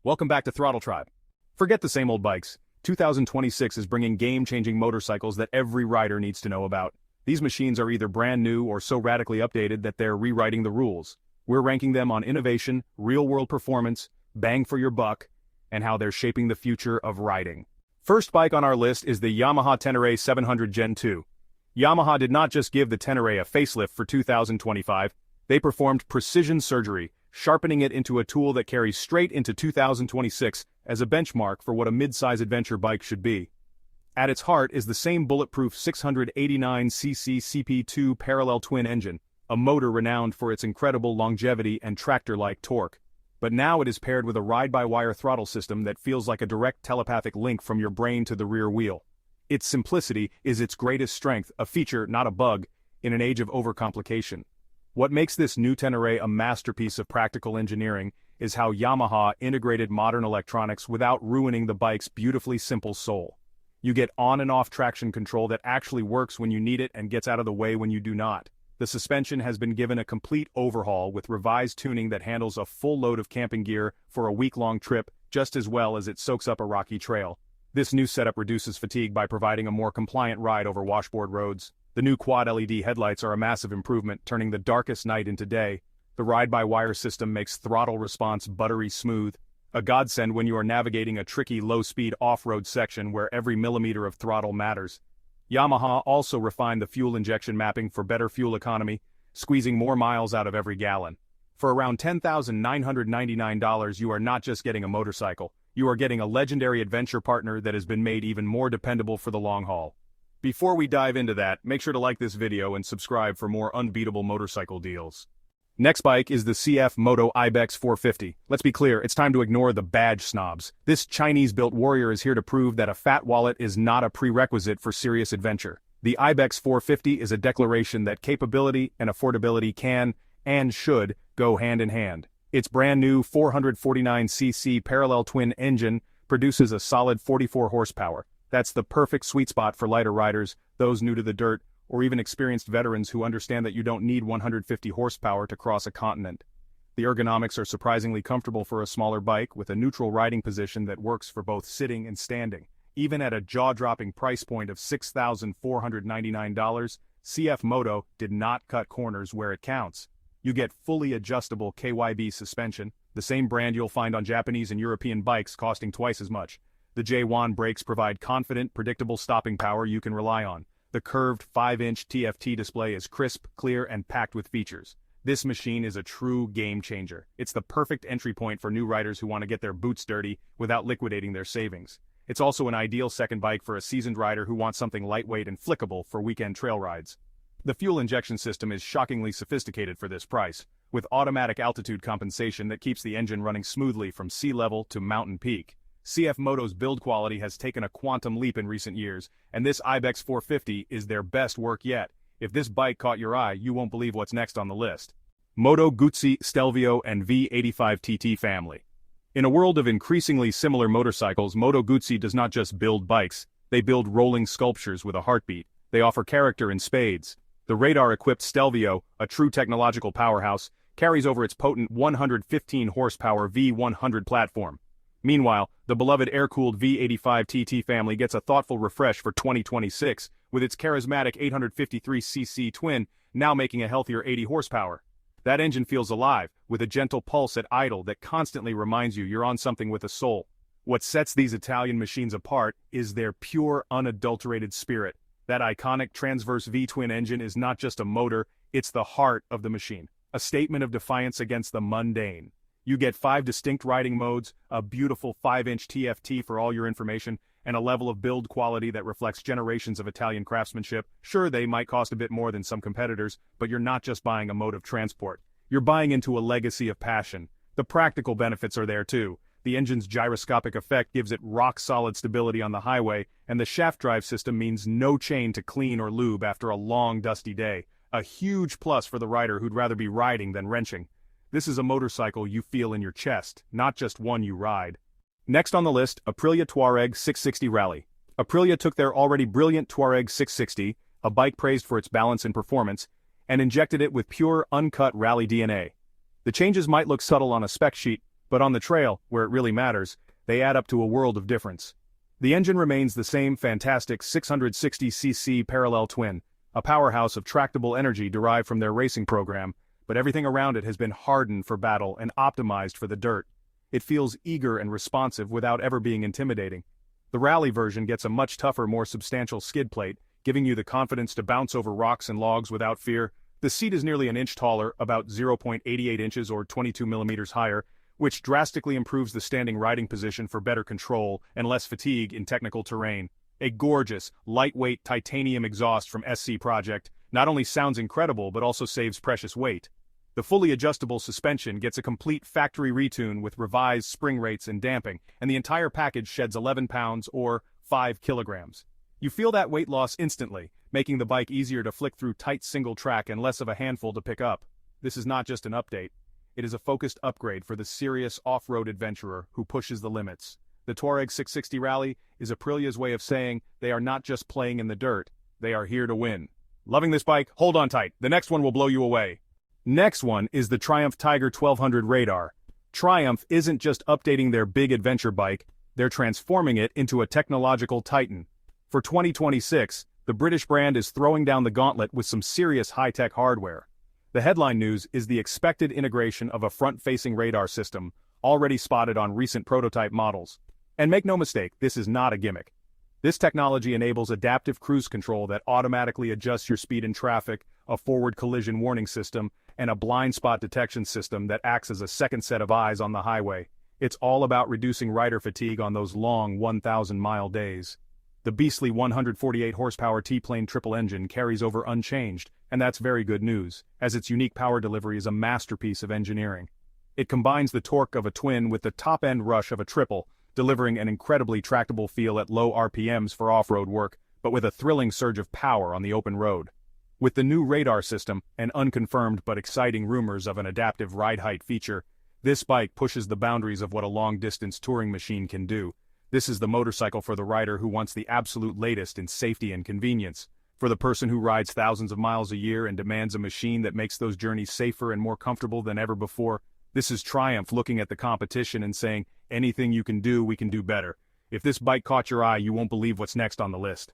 Welcome back to Throttle Tribe. Forget the same old bikes. 2026 is bringing game-changing motorcycles that every rider needs to know about. These machines are either brand new or so radically updated that they're rewriting the rules. We're ranking them on innovation, real-world performance, bang for your buck, and how they're shaping the future of riding. First bike on our list is the Yamaha Ténéré 700 Gen 2. Yamaha did not just give the Ténéré a facelift for 2025, they performed precision surgery, sharpening it into a tool that carries straight into 2026 as a benchmark for what a mid-size adventure bike should be. At its heart is the same bulletproof 689cc CP2 parallel twin engine, a motor renowned for its incredible longevity and tractor-like torque. But now it is paired with a ride-by-wire throttle system that feels like a direct telepathic link from your brain to the rear wheel. Its simplicity is its greatest strength, a feature, not a bug, in an age of overcomplication. What makes this new Ténéré a masterpiece of practical engineering is how Yamaha integrated modern electronics without ruining the bike's beautifully simple soul. You get on and off traction control that actually works when you need it and gets out of the way when you do not. The suspension has been given a complete overhaul with revised tuning that handles a full load of camping gear for a week-long trip just as well as it soaks up a rocky trail. This new setup reduces fatigue by providing a more compliant ride over washboard roads. The new quad LED headlights are a massive improvement, turning the darkest night into day. The ride-by-wire system makes throttle response buttery smooth, a godsend when you are navigating a tricky low-speed off-road section where every millimeter of throttle matters. Yamaha also refined the fuel injection mapping for better fuel economy, squeezing more miles out of every gallon. For around $10,999 you are not just getting a motorcycle, you are getting a legendary adventure partner that has been made even more dependable for the long haul. Before we dive into that, make sure to like this video and subscribe for more unbeatable motorcycle deals. Next bike is the CF Moto Ibex 450. Let's be clear, it's time to ignore the badge snobs. This Chinese-built warrior is here to prove that a fat wallet is not a prerequisite for serious adventure. The Ibex 450 is a declaration that capability and affordability can, and should, go hand in hand. Its brand new 449cc parallel twin engine produces a solid 44 horsepower. That's the perfect sweet spot for lighter riders, those new to the dirt, or even experienced veterans who understand that you don't need 150 horsepower to cross a continent. The ergonomics are surprisingly comfortable for a smaller bike with a neutral riding position that works for both sitting and standing. Even at a jaw-dropping price point of $6,499, CF Moto did not cut corners where it counts. You get fully adjustable KYB suspension, the same brand you'll find on Japanese and European bikes costing twice as much. The J1 brakes provide confident, predictable stopping power you can rely on. The curved 5-inch TFT display is crisp, clear, and packed with features. This machine is a true game changer. It's the perfect entry point for new riders who want to get their boots dirty without liquidating their savings. It's also an ideal second bike for a seasoned rider who wants something lightweight and flickable for weekend trail rides. The fuel injection system is shockingly sophisticated for this price, with automatic altitude compensation that keeps the engine running smoothly from sea level to mountain peak. CF Moto's build quality has taken a quantum leap in recent years, and this Ibex 450 is their best work yet. If this bike caught your eye, you won't believe what's next on the list. Moto Guzzi, Stelvio, and V85 TT family. In a world of increasingly similar motorcycles, Moto Guzzi does not just build bikes, they build rolling sculptures with a heartbeat. They offer character in spades. The radar-equipped Stelvio, a true technological powerhouse, carries over its potent 115 horsepower V100 platform. Meanwhile, the beloved air-cooled V85 TT family gets a thoughtful refresh for 2026, with its charismatic 853cc twin now making a healthier 80 horsepower. That engine feels alive, with a gentle pulse at idle that constantly reminds you you're on something with a soul. What sets these Italian machines apart is their pure, unadulterated spirit. That iconic transverse V-twin engine is not just a motor, it's the heart of the machine, a statement of defiance against the mundane. You get 5 distinct riding modes, a beautiful 5-inch TFT for all your information, and a level of build quality that reflects generations of Italian craftsmanship. Sure, they might cost a bit more than some competitors, but you're not just buying a mode of transport. You're buying into a legacy of passion. The practical benefits are there too. The engine's gyroscopic effect gives it rock-solid stability on the highway, and the shaft drive system means no chain to clean or lube after a long, dusty day. A huge plus for the rider who'd rather be riding than wrenching. This is a motorcycle you feel in your chest, not just one you ride. Next on the list, Aprilia Tuareg 660 Rally. Aprilia took their already brilliant Tuareg 660, a bike praised for its balance and performance, and injected it with pure, uncut rally DNA. The changes might look subtle on a spec sheet, But on the trail, where it really matters, they add up to a world of difference. The engine remains the same fantastic 660cc parallel twin, a powerhouse of tractable energy derived from their racing program, but everything around it has been hardened for battle and optimized for the dirt. It feels eager and responsive without ever being intimidating. The rally version gets a much tougher, more substantial skid plate, giving you the confidence to bounce over rocks and logs without fear. The seat is nearly an inch taller, about 0.88 inches or 22 millimeters higher, which drastically improves the standing riding position for better control and less fatigue in technical terrain. A gorgeous, lightweight titanium exhaust from SC Project not only sounds incredible but also saves precious weight. The fully adjustable suspension gets a complete factory retune with revised spring rates and damping, and the entire package sheds 11 pounds or 5 kilograms. You feel that weight loss instantly, making the bike easier to flick through tight single track and less of a handful to pick up. This is not just an update. It is a focused upgrade for the serious off-road adventurer who pushes the limits. The Tuareg 660 Rally is Aprilia's way of saying they are not just playing in the dirt, they are here to win. Loving this bike? Hold on tight, the next one will blow you away. Next one is the Triumph Tiger 1200 Radar. Triumph isn't just updating their big adventure bike, they're transforming it into a technological titan. For 2026, the British brand is throwing down the gauntlet with some serious high-tech hardware. The headline news is the expected integration of a front-facing radar system, already spotted on recent prototype models. And make no mistake, this is not a gimmick. This technology enables adaptive cruise control that automatically adjusts your speed in traffic, a forward collision warning system, and a blind spot detection system that acts as a second set of eyes on the highway. It's all about reducing rider fatigue on those long 1,000-mile days. The beastly 148 horsepower T-plane triple engine carries over unchanged, and that's very good news, as its unique power delivery is a masterpiece of engineering. It combines the torque of a twin with the top-end rush of a triple, delivering an incredibly tractable feel at low RPMs for off-road work, but with a thrilling surge of power on the open road. With the new radar system, and unconfirmed but exciting rumors of an adaptive ride height feature, this bike pushes the boundaries of what a long-distance touring machine can do. This is the motorcycle for the rider who wants the absolute latest in safety and convenience. For the person who rides thousands of miles a year and demands a machine that makes those journeys safer and more comfortable than ever before, this is Triumph looking at the competition and saying, anything you can do, we can do better. If this bike caught your eye, you won't believe what's next on the list.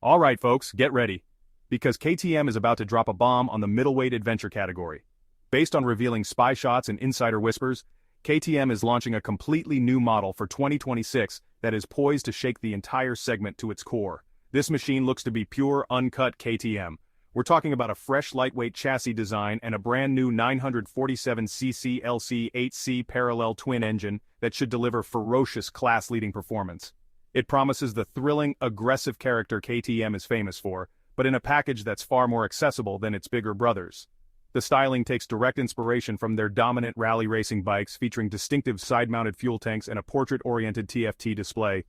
Alright folks, get ready. Because KTM is about to drop a bomb on the middleweight adventure category. Based on revealing spy shots and insider whispers, KTM is launching a completely new model for 2026 that is poised to shake the entire segment to its core. This machine looks to be pure, uncut KTM. We're talking about a fresh lightweight chassis design and a brand new 947cc LC8C parallel twin engine that should deliver ferocious class-leading performance. It promises the thrilling, aggressive character KTM is famous for, but in a package that's far more accessible than its bigger brothers. The styling takes direct inspiration from their dominant rally racing bikes featuring distinctive side-mounted fuel tanks and a portrait-oriented TFT display.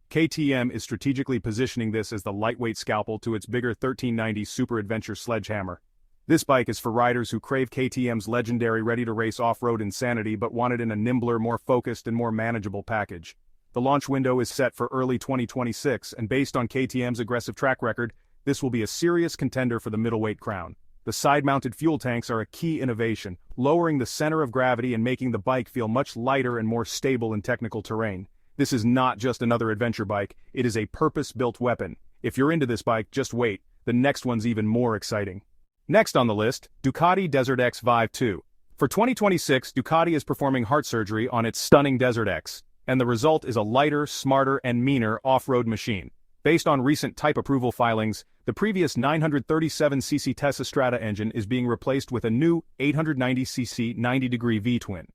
KTM is strategically positioning this as the lightweight scalpel to its bigger 1390 Super Adventure sledgehammer. This bike is for riders who crave KTM's legendary ready-to-race off-road insanity but want it in a nimbler, more focused and more manageable package. The launch window is set for early 2026, and based on KTM's aggressive track record, this will be a serious contender for the middleweight crown. The side-mounted fuel tanks are a key innovation, lowering the center of gravity and making the bike feel much lighter and more stable in technical terrain. This is not just another adventure bike, it is a purpose-built weapon. If you're into this bike, just wait, the next one's even more exciting. Next on the list, Ducati DesertX V2. For 2026, Ducati is performing heart surgery on its stunning DesertX, and the result is a lighter, smarter, and meaner off-road machine. Based on recent type approval filings, the previous 937cc Tesla Strata engine is being replaced with a new 890cc 90-degree V-twin.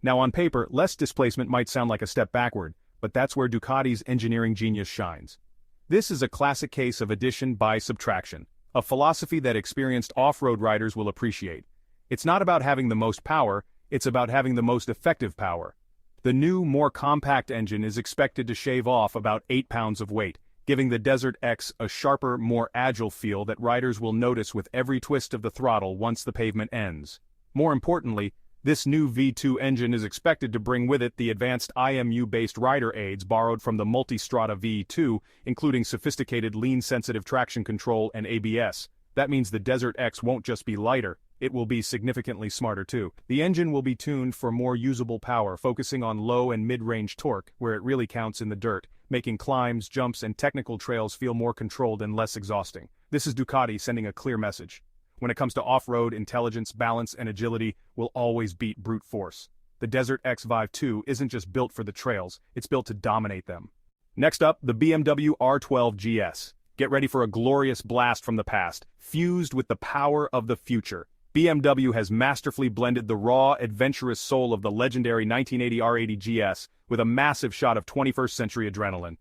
Now on paper, less displacement might sound like a step backward, but that's where Ducati's engineering genius shines. This is a classic case of addition by subtraction, a philosophy that experienced off-road riders will appreciate. It's not about having the most power, it's about having the most effective power. The new, more compact engine is expected to shave off about 8 pounds of weight, giving the DesertX a sharper, more agile feel that riders will notice with every twist of the throttle once the pavement ends. More importantly, this new V2 engine is expected to bring with it the advanced IMU-based rider aids borrowed from the Multistrada V2, including sophisticated lean-sensitive traction control and ABS. That means the DesertX won't just be lighter, it will be significantly smarter too. The engine will be tuned for more usable power, focusing on low and mid-range torque, where it really counts in the dirt, making climbs, jumps, and technical trails feel more controlled and less exhausting. This is Ducati sending a clear message. When it comes to off-road, intelligence, balance, and agility will always beat brute force. The DesertX V2 isn't just built for the trails, it's built to dominate them. Next up, the BMW R12 GS. Get ready for a glorious blast from the past, fused with the power of the future. BMW has masterfully blended the raw, adventurous soul of the legendary 1980 R80 GS with a massive shot of 21st century adrenaline.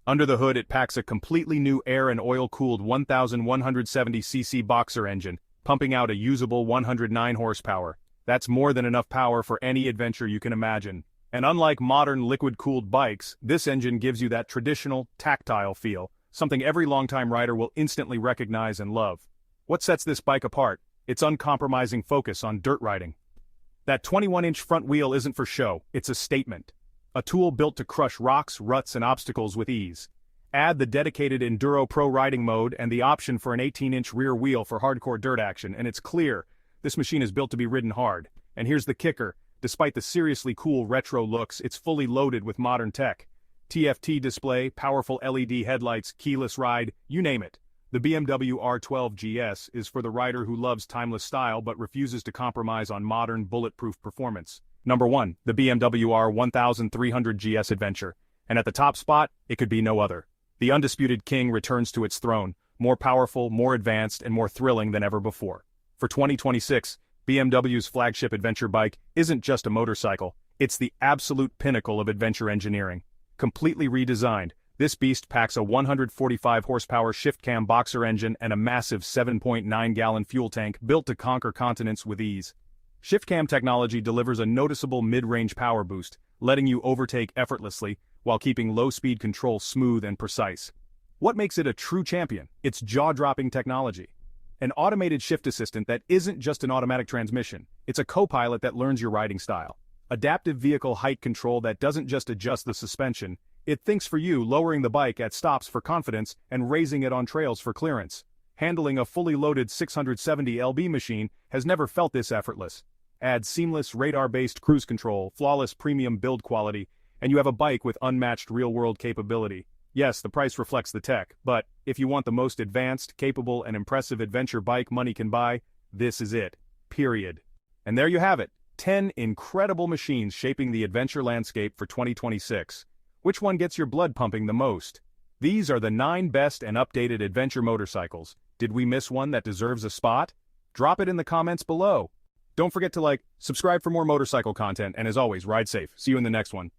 Under the hood, it packs a completely new air and oil-cooled 1,170cc boxer engine, pumping out a usable 109 horsepower. That's more than enough power for any adventure you can imagine. And unlike modern liquid-cooled bikes, this engine gives you that traditional, tactile feel, something every longtime rider will instantly recognize and love. What sets this bike apart? Its uncompromising focus on dirt riding. That 21-inch front wheel isn't for show, it's a statement. A tool built to crush rocks, ruts, and obstacles with ease. Add the dedicated Enduro Pro riding mode and the option for an 18-inch rear wheel for hardcore dirt action, and it's clear, this machine is built to be ridden hard. And here's the kicker. Despite the seriously cool retro looks, it's fully loaded with modern tech. TFT display, powerful LED headlights, keyless ride, you name it. The BMW R12 GS is for the rider who loves timeless style but refuses to compromise on modern, bulletproof performance. Number 1, the BMW R1300 GS Adventure. And at the top spot, it could be no other. The undisputed king returns to its throne, more powerful, more advanced, and more thrilling than ever before. For 2026, BMW's flagship adventure bike isn't just a motorcycle, it's the absolute pinnacle of adventure engineering. Completely redesigned, this beast packs a 145 horsepower shift-cam boxer engine and a massive 7.9-gallon fuel tank built to conquer continents with ease. Shift-cam technology delivers a noticeable mid-range power boost, letting you overtake effortlessly while keeping low-speed control smooth and precise. What makes it a true champion? It's jaw-dropping technology. An automated shift assistant that isn't just an automatic transmission, it's a co-pilot that learns your riding style. Adaptive vehicle height control that doesn't just adjust the suspension, it thinks for you, lowering the bike at stops for confidence and raising it on trails for clearance. Handling a fully loaded 670 lb machine has never felt this effortless. Add seamless radar-based cruise control, flawless premium build quality, and you have a bike with unmatched real-world capability. Yes, the price reflects the tech, but if you want the most advanced, capable, and impressive adventure bike money can buy, this is it. Period. And there you have it, 10 incredible machines shaping the adventure landscape for 2026. Which one gets your blood pumping the most? These are the 9 best and updated adventure motorcycles. Did we miss one that deserves a spot? Drop it in the comments below. Don't forget to subscribe for more motorcycle content, and as always, ride safe. See you in the next one.